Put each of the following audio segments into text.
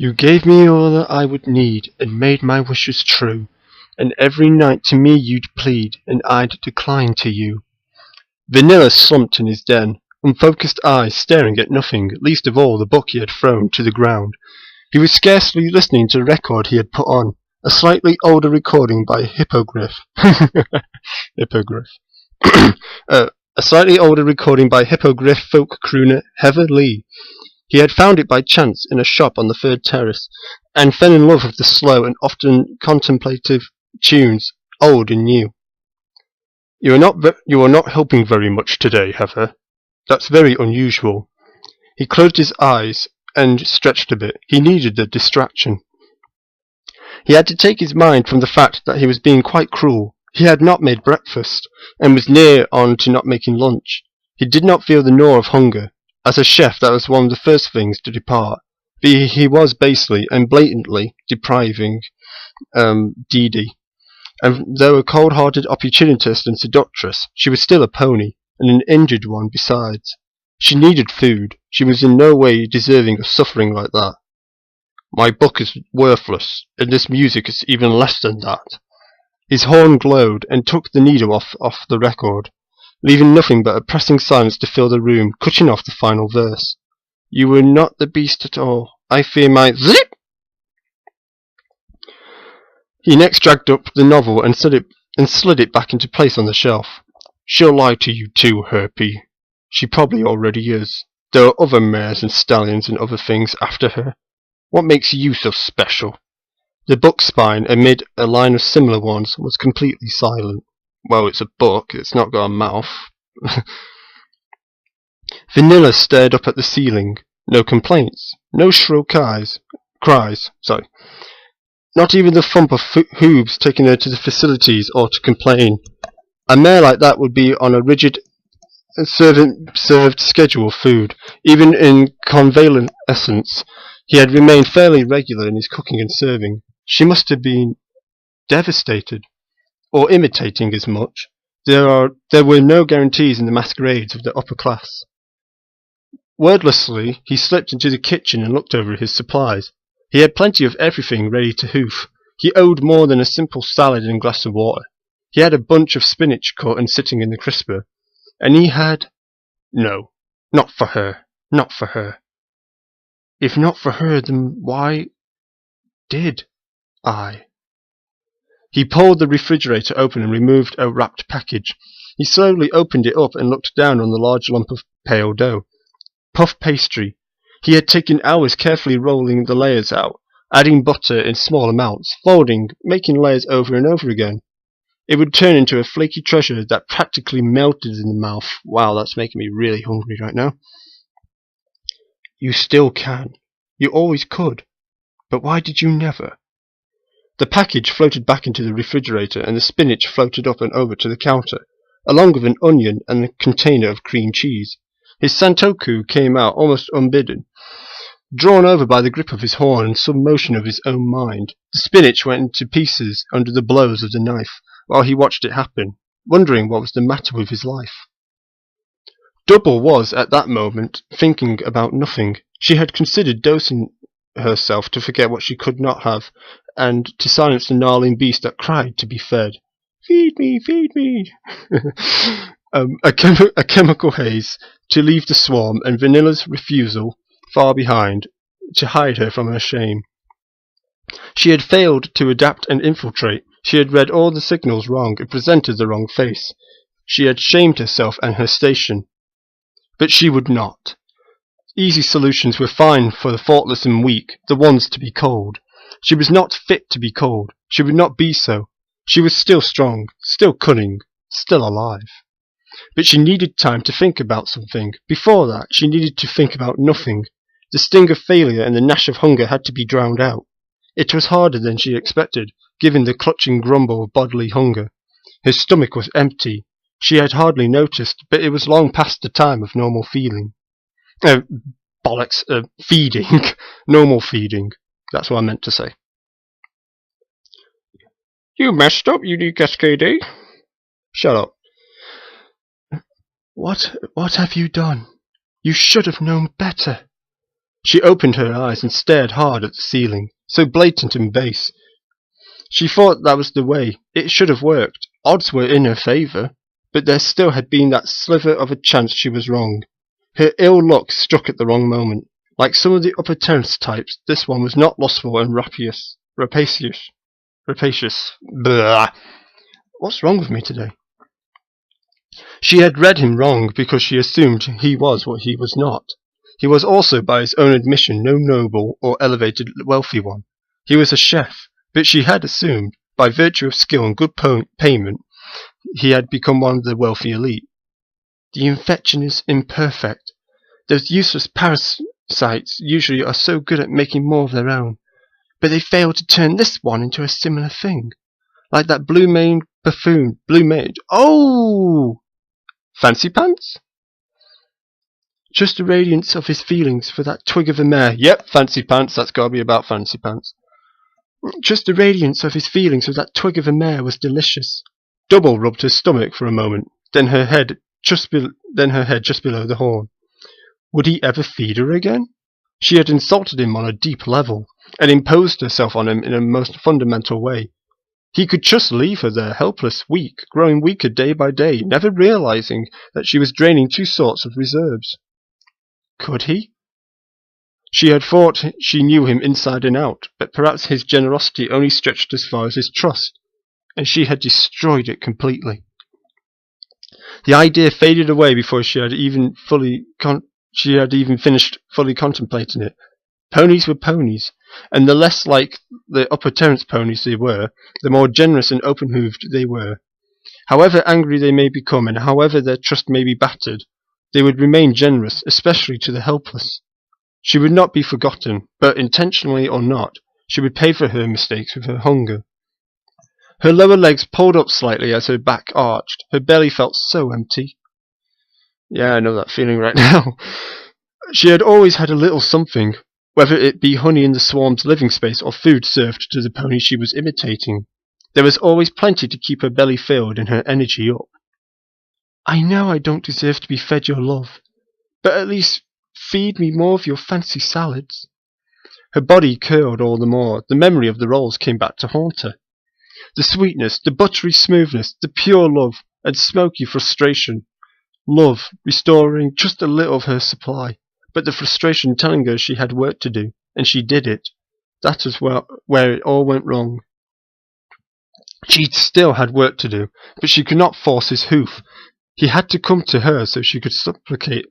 You gave me all that I would need, and made my wishes true, and every night to me you'd plead, and I'd decline to you. Vanilla slumped in his den, unfocused eyes staring at nothing, least of all the book he had thrown to the ground. He was scarcely listening to the record he had put on, a slightly older recording by Hippogriff. A slightly older recording by Hippogriff folk crooner Heather Lee. He had found it by chance in a shop on the third terrace, and fell in love with the slow and often contemplative tunes, old and new. You are not helping very much today, Heather. That's very unusual. He closed his eyes and stretched a bit. He needed a distraction. He had to take his mind from the fact that he was being quite cruel. He had not made breakfast, and was near on to not making lunch. He did not feel the gnaw of hunger. As a chef, that was one of the first things to depart. But he was basely and blatantly depriving Dee Dee. And though a cold-hearted opportunist and seductress, she was still a pony, and an injured one besides. She needed food. She was in no way deserving of suffering like that. My book is worthless, and this music is even less than that. His horn glowed, and took the needle off the record, leaving nothing but a pressing silence to fill the room, cutting off the final verse. You were not the beast at all. I fear my zip. He next dragged up the novel and slid it back into place on the shelf. She'll lie to you too, Herpy. She probably already is. There are other mares and stallions and other things after her. What makes you so special? The book spine, amid a line of similar ones, was completely silent. Well, it's a book, it's not got a mouth. Vanilla stared up at the ceiling. No complaints. No shrill cries. Not even the thump of hooves taking her to the facilities or to complain. A mare like that would be on a rigid served schedule of food. Even in convalescence, he had remained fairly regular in his cooking and serving. She must have been devastated, or imitating as much. There were no guarantees in the masquerades of the upper class. Wordlessly, he slipped into the kitchen and looked over his supplies. He had plenty of everything ready to hoof. He owed more than a simple salad and a glass of water. He had a bunch of spinach cut and sitting in the crisper. And he had... No, not for her. Not for her. If not for her, then why did I? He pulled the refrigerator open and removed a wrapped package. He slowly opened it up and looked down on the large lump of pale dough. Puff pastry. He had taken hours carefully rolling the layers out, adding butter in small amounts, folding, making layers over and over again. It would turn into a flaky treasure that practically melted in the mouth. Wow, that's making me really hungry right now. You still can. You always could. But why did you never? The package floated back into the refrigerator, and the spinach floated up and over to the counter, along with an onion and a container of cream cheese. His santoku came out almost unbidden. Drawn over by the grip of his horn and some motion of his own mind, the spinach went into pieces under the blows of the knife, while he watched it happen, wondering what was the matter with his life. Double was, at that moment, thinking about nothing. She had considered dosing herself to forget what she could not have, and to silence the gnarling beast that cried to be fed. Feed me, feed me! A chemical haze to leave the swarm, and Vanilla's refusal far behind to hide her from her shame. She had failed to adapt and infiltrate. She had read all the signals wrong and presented the wrong face. She had shamed herself and her station. But she would not. Easy solutions were fine for the thoughtless and weak, the ones to be cold. She was not fit to be cold. She would not be so. She was still strong, still cunning, still alive. But she needed time to think about something. Before that, she needed to think about nothing. The sting of failure and the gnash of hunger had to be drowned out. It was harder than she expected, given the clutching grumble of bodily hunger. Her stomach was empty. She had hardly noticed, but it was long past the time of normal feeling. Feeding. Normal feeding. That's what I meant to say. You messed up, UniqueSKD. Shut up. What have you done? You should have known better. She opened her eyes and stared hard at the ceiling, so blatant and base. She thought that was the way it should have worked. Odds were in her favour, but there still had been that sliver of a chance she was wrong. Her ill luck struck at the wrong moment. Like some of the upper terrace types, this one was not lustful and rapacious. Blah. What's wrong with me today? She had read him wrong because she assumed he was what he was not. He was also, by his own admission, no noble or elevated wealthy one. He was a chef, but she had assumed, by virtue of skill and good payment, he had become one of the wealthy elite. The infection is imperfect. Those useless parasites usually are so good at making more of their own, but they fail to turn this one into a similar thing. Like that blue-maned buffoon. Blue-maid. Oh! Fancy pants? Just the radiance of his feelings for that twig of a mare. Yep, fancy pants. That's got to be about fancy pants. Just the radiance of his feelings for that twig of a mare was delicious. Double rubbed her stomach for a moment, then her head just below the horn. Would he ever feed her again? She had insulted him on a deep level, and imposed herself on him in a most fundamental way. He could just leave her there, helpless, weak, growing weaker day by day, never realizing that she was draining two sorts of reserves. Could he? She had thought she knew him inside and out, but perhaps his generosity only stretched as far as his trust, and she had destroyed it completely. The idea faded away before she had even finished fully contemplating it. Ponies were ponies, and the less like the upper terrace ponies they were, the more generous and open-hooved they were. However angry they may become, and however their trust may be battered, they would remain generous, especially to the helpless. She would not be forgotten, but intentionally or not, she would pay for her mistakes with her hunger. Her lower legs pulled up slightly as her back arched. Her belly felt so empty. Yeah, I know that feeling right now. She had always had a little something, whether it be honey in the swarm's living space or food served to the pony she was imitating. There was always plenty to keep her belly filled and her energy up. I know I don't deserve to be fed your love, but at least feed me more of your fancy salads. Her body curled all the more. The memory of the rolls came back to haunt her. The sweetness, the buttery smoothness, the pure love and smoky frustration. Love, restoring just a little of her supply, but the frustration telling her she had work to do, and she did it. That was where it all went wrong. She still had work to do, but she could not force his hoof. He had to come to her so she could supplicate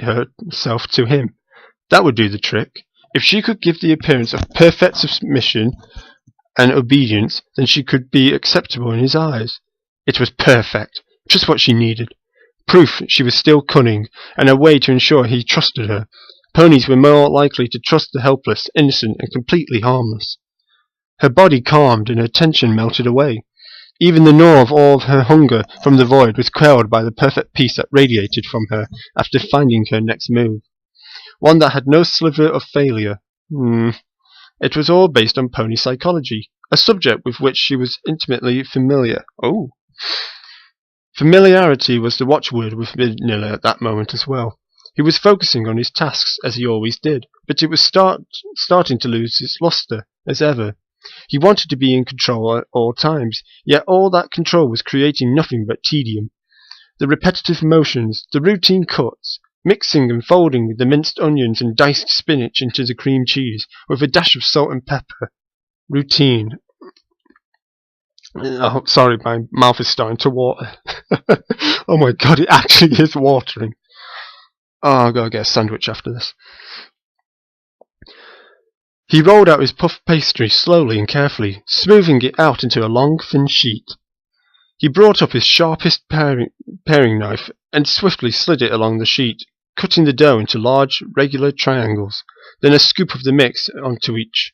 herself to him. That would do the trick. If she could give the appearance of perfect submission and obedience, then she could be acceptable in his eyes. It was perfect, just what she needed. Proof she was still cunning, and a way to ensure he trusted her. Ponies were more likely to trust the helpless, innocent, and completely harmless. Her body calmed and her tension melted away. Even the gnaw of all of her hunger from the void was quelled by the perfect peace that radiated from her after finding her next move. One that had no sliver of failure. It was all based on pony psychology, a subject with which she was intimately familiar. Oh. Familiarity was the watchword with Vanilla at that moment as well. He was focusing on his tasks, as he always did, but it was starting to lose its luster, as ever. He wanted to be in control at all times, yet all that control was creating nothing but tedium. The repetitive motions, the routine cuts, mixing and folding the minced onions and diced spinach into the cream cheese, with a dash of salt and pepper. Routine. Oh, sorry, my mouth is starting to water. Oh my god, it actually is watering. Oh, I've got to get a sandwich after this. He rolled out his puff pastry slowly and carefully, smoothing it out into a long, thin sheet. He brought up his sharpest paring knife and swiftly slid it along the sheet, cutting the dough into large, regular triangles, then a scoop of the mix onto each,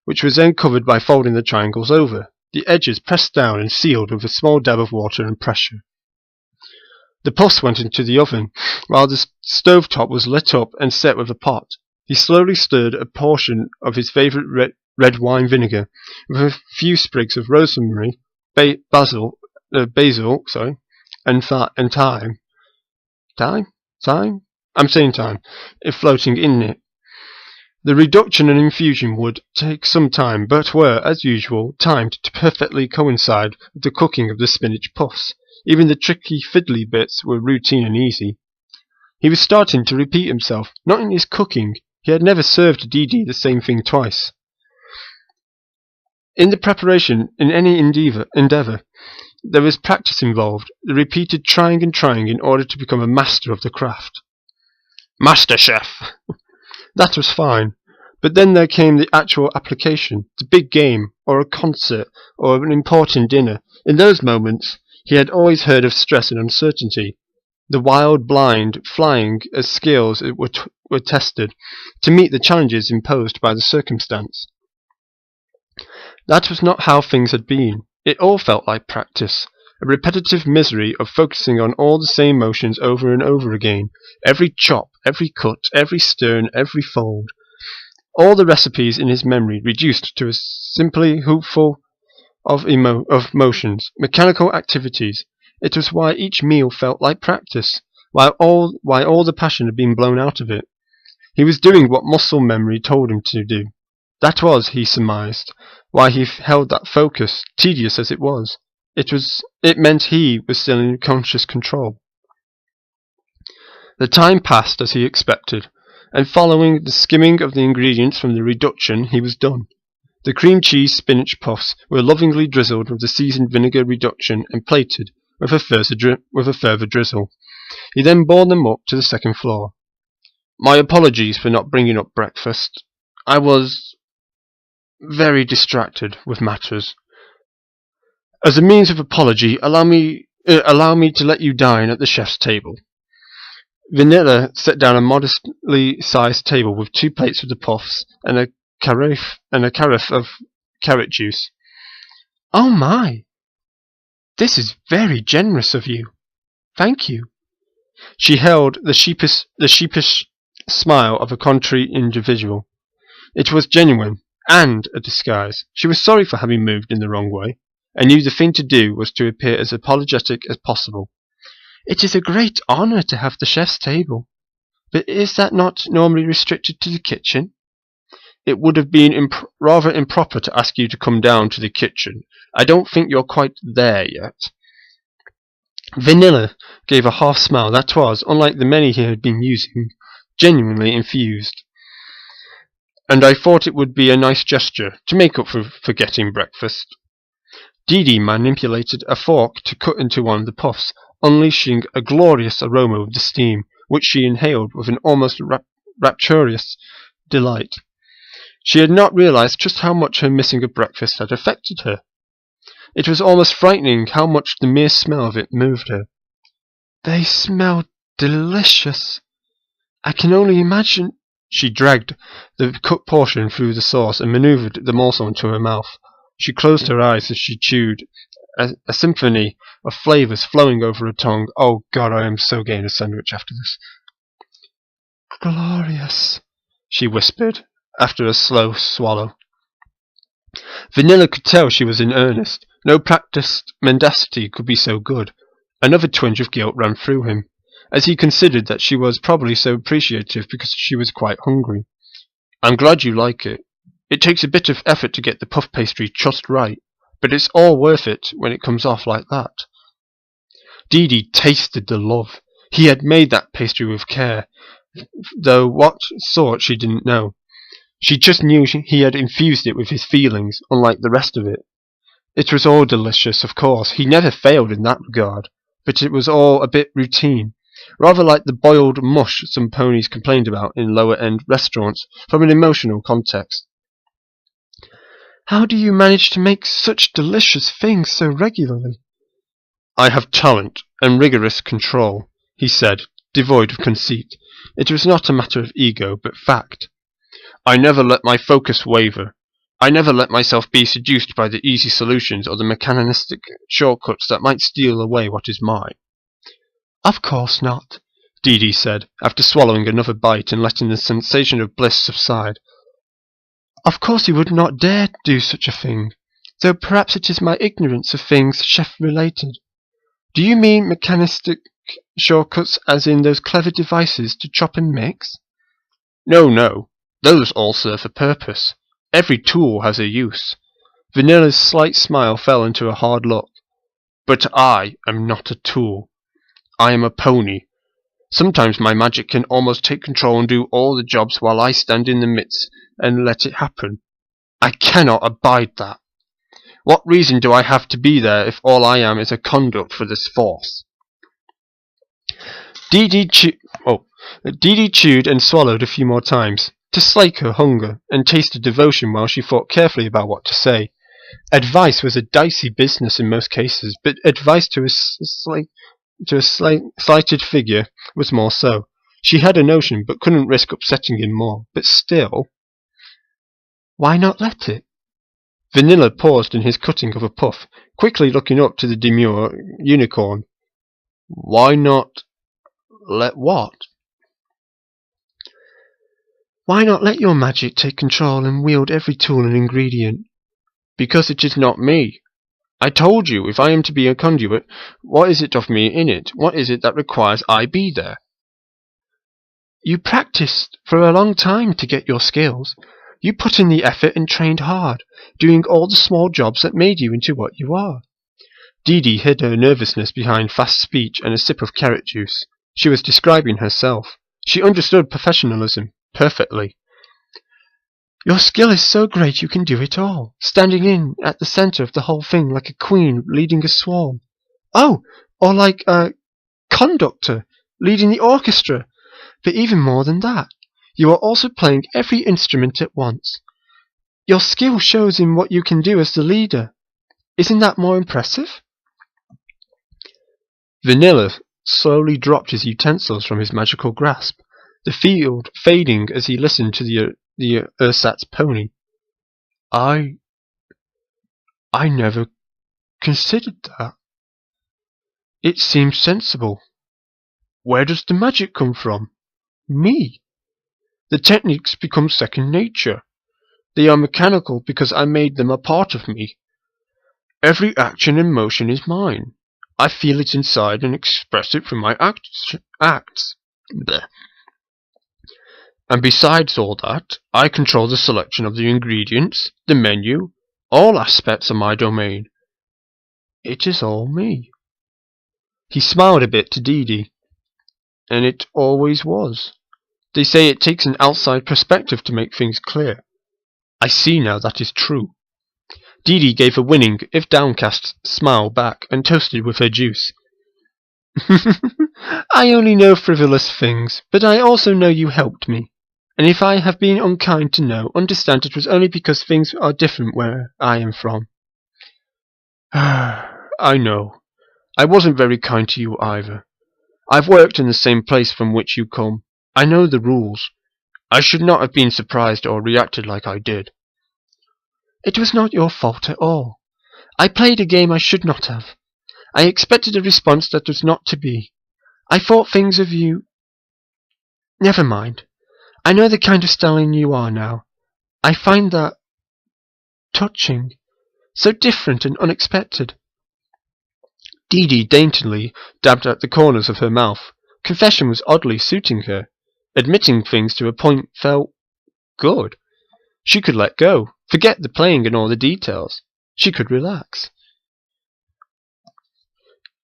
which was then covered by folding the triangles over, the edges pressed down and sealed with a small dab of water and pressure. The puffs went into the oven, while the stove top was lit up and set with a pot. He slowly stirred a portion of his favourite red wine vinegar, with a few sprigs of rosemary, basil, and thyme. Thyme? I'm saying thyme. Floating in it. The reduction and infusion would take some time, but were, as usual, timed to perfectly coincide with the cooking of the spinach puffs. Even the tricky, fiddly bits were routine and easy. He was starting to repeat himself, not in his cooking. He had never served Dee Dee the same thing twice. In the preparation, in any endeavour, there was practice involved, the repeated trying and trying in order to become a master of the craft. Master Chef! That was fine, but then there came the actual application, the big game, or a concert, or an important dinner. In those moments, he had always heard of stress and uncertainty. The wild, blind, flying as skills were tested, to meet the challenges imposed by the circumstance. That was not how things had been. It all felt like practice, a repetitive misery of focusing on all the same motions over and over again, every chop, every cut, every stir, and every fold. All the recipes in his memory reduced to a simply hoopful of motions, mechanical activities. It was why each meal felt like practice, why all the passion had been blown out of it. He was doing what muscle memory told him to do. That was, he surmised, why he held that focus, tedious as it was. It meant he was still in conscious control. The time passed as he expected, and following the skimming of the ingredients from the reduction, he was done. The cream cheese spinach puffs were lovingly drizzled with the seasoned vinegar reduction and plated with a further drizzle. He then bore them up to the second floor. My apologies for not bringing up breakfast. I was very distracted with matters. As a means of apology, allow me to let you dine at the chef's table. Vanilla set down a modestly sized table with 2 plates of the puffs and a carafe of carrot juice. Oh my! This is very generous of you. Thank you. She held the sheepish smile of a contrite individual. It was genuine, and a disguise. She was sorry for having moved in the wrong way, and knew the thing to do was to appear as apologetic as possible. It is a great honour to have the chef's table, but is that not normally restricted to the kitchen? It would have been rather improper to ask you to come down to the kitchen. I don't think you're quite there yet. Vanilla gave a half smile that was, unlike the many he had been using, genuinely infused. And I thought it would be a nice gesture to make up for forgetting breakfast. Dee Dee manipulated a fork to cut into one of the puffs, unleashing a glorious aroma of the steam, which she inhaled with an almost rapturous delight. She had not realized just how much her missing of breakfast had affected her. It was almost frightening how much the mere smell of it moved her. They smell delicious. I can only imagine. She dragged the cut portion through the sauce and maneuvered the morsel into her mouth. She closed her eyes as she chewed, a symphony of flavours flowing over her tongue. Oh God, I am so getting a sandwich after this. Glorious, she whispered, after a slow swallow. Vanilla could tell she was in earnest. No practised mendacity could be so good. Another twinge of guilt ran through him, as he considered that she was probably so appreciative because she was quite hungry. I'm glad you like it. It takes a bit of effort to get the puff pastry just right, but it's all worth it when it comes off like that. Dee Dee tasted the love. He had made that pastry with care, though what sort she didn't know. She just knew he had infused it with his feelings, unlike the rest of it. It was all delicious, of course. He never failed in that regard, but it was all a bit routine, rather like the boiled mush some ponies complained about in lower-end restaurants from an emotional context. How do you manage to make such delicious things so regularly? I have talent and rigorous control, he said, devoid of conceit. It was not a matter of ego, but fact. I never let my focus waver. I never let myself be seduced by the easy solutions or the mechanistic shortcuts that might steal away what is mine. Of course not, Dee Dee said, after swallowing another bite and letting the sensation of bliss subside. Of course you would not dare do such a thing, though perhaps it is my ignorance of things chef-related. Do you mean mechanistic shortcuts as in those clever devices to chop and mix? No. Those all serve a purpose. Every tool has a use. Vanilla's slight smile fell into a hard look. But I am not a tool. I am a pony. Sometimes my magic can almost take control and do all the jobs while I stand in the midst and let it happen. I cannot abide that. What reason do I have to be there if all I am is a conduit for this force? Dee Dee chewed and swallowed a few more times, to slake her hunger, and tasted devotion while she thought carefully about what to say. Advice was a dicey business in most cases, but advice to a slighted figure was more so. She had a notion, but couldn't risk upsetting him more. But still, why not let it? Vanilla paused in his cutting of a puff, quickly looking up to the demure unicorn. Why not let what? Why not let your magic take control and wield every tool and ingredient? Because it is not me. I told you, if I am to be a conduit, what is it of me in it? What is it that requires I be there? You practiced for a long time to get your skills. You put in the effort and trained hard, doing all the small jobs that made you into what you are. Dee Dee hid her nervousness behind fast speech and a sip of carrot juice. She was describing herself. She understood professionalism perfectly. Your skill is so great you can do it all, standing in at the center of the whole thing like a queen leading a swarm. Oh, or like a conductor leading the orchestra. But even more than that, you are also playing every instrument at once. Your skill shows in what you can do as the leader. Isn't that more impressive? Vanilla slowly dropped his utensils from his magical grasp, the field fading as he listened to the ersatz pony. I never considered that. It seems sensible. Where does the magic come from? Me. The techniques become second nature. They are mechanical because I made them a part of me. Every action and motion is mine. I feel it inside and express it through my acts. Blech. And besides all that, I control the selection of the ingredients, the menu, all aspects of my domain. It is all me. He smiled a bit to Dee Dee. And it always was. They say it takes an outside perspective to make things clear. I see now that is true. Dee Dee gave a winning, if downcast, smile back and toasted with her juice. I only know frivolous things, but I also know you helped me. And if I have been unkind to know, understand it was only because things are different where I am from. I know. I wasn't very kind to you either. I've worked in the same place from which you come. I know the rules. I should not have been surprised or reacted like I did. It was not your fault at all. I played a game I should not have. I expected a response that was not to be. I thought things of you. Never mind. I know the kind of stallion you are now. I find that touching, so different and unexpected. Dee Dee daintily dabbed at the corners of her mouth. Confession was oddly suiting her. Admitting things to a point felt good. She could let go, forget the playing and all the details. She could relax.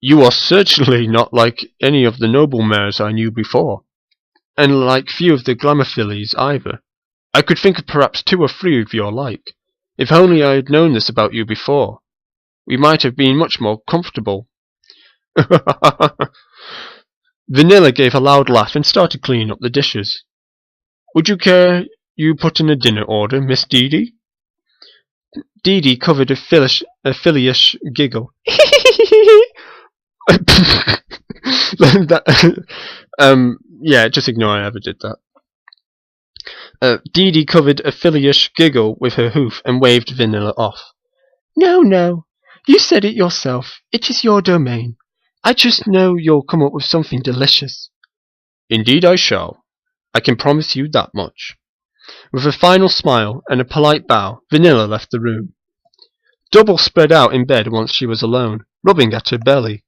You are certainly not like any of the noble mares I knew before, and like few of the glamour fillies either. I could think of perhaps 2 or 3 of your like. If only I had known this about you before, we might have been much more comfortable. Vanilla gave a loud laugh and started cleaning up the dishes. Would you care you put in a dinner order, Miss Dee Dee? Dee Dee covered a fillyish giggle. Yeah, just ignore I ever did that. Dee Dee covered a fillyish giggle with her hoof and waved Vanilla off. No, you said it yourself. It is your domain. I just know you'll come up with something delicious. Indeed I shall. I can promise you that much. With a final smile and a polite bow, Vanilla left the room. Double spread out in bed once she was alone, rubbing at her belly.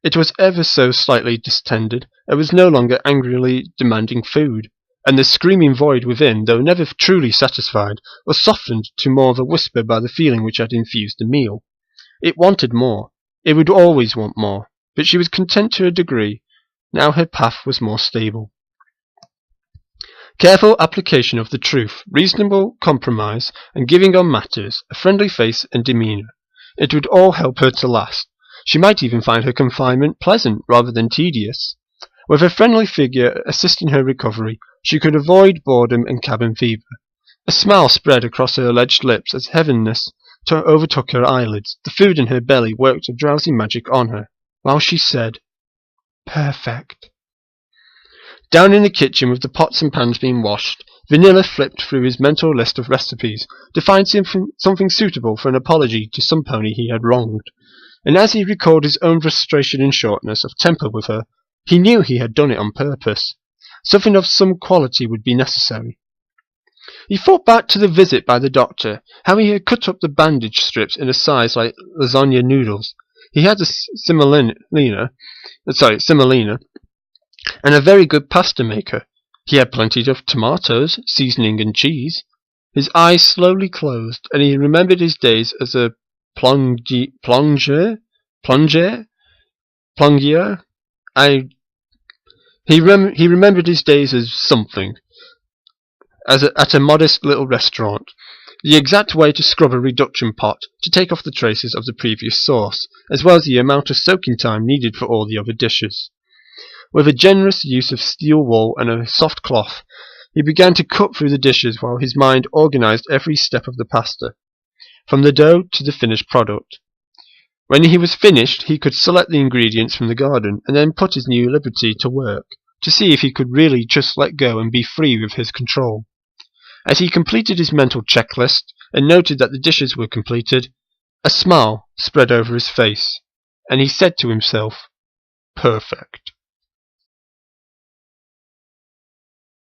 It was ever so slightly distended, and was no longer angrily demanding food. and the screaming void within, though never truly satisfied, was softened to more of a whisper by the feeling which had infused the meal. It wanted more. It would always want more, but she was content to a degree. Now her path was more stable. Careful application of the truth, reasonable compromise, and giving on matters, a friendly face and demeanour. It would all help her to last. She might even find her confinement pleasant rather than tedious. With a friendly figure assisting her recovery, she could avoid boredom and cabin fever. A smile spread across her alleged lips as heaviness overtook her eyelids. The food in her belly worked a drowsy magic on her, while she said, "Perfect." Down in the kitchen, with the pots and pans being washed, Vanilla flipped through his mental list of recipes to find something suitable for an apology to some pony he had wronged. And as he recalled his own frustration and shortness of temper with her, he knew he had done it on purpose. Something of some quality would be necessary. He thought back to the visit by the doctor, how he had cut up the bandage strips in a size like lasagna noodles. He had a semolina, and a very good pasta maker. He had plenty of tomatoes, seasoning and cheese. His eyes slowly closed, and he remembered his days as a plongeur. He remembered his days as something, at a modest little restaurant. The exact way to scrub a reduction pot, to take off the traces of the previous sauce, as well as the amount of soaking time needed for all the other dishes. With a generous use of steel wool and a soft cloth, he began to cut through the dishes while his mind organized every step of the pasta, from the dough to the finished product. When he was finished, he could select the ingredients from the garden and then put his new liberty to work, to see if he could really just let go and be free with his control. As he completed his mental checklist and noted that the dishes were completed, a smile spread over his face, and he said to himself, "Perfect."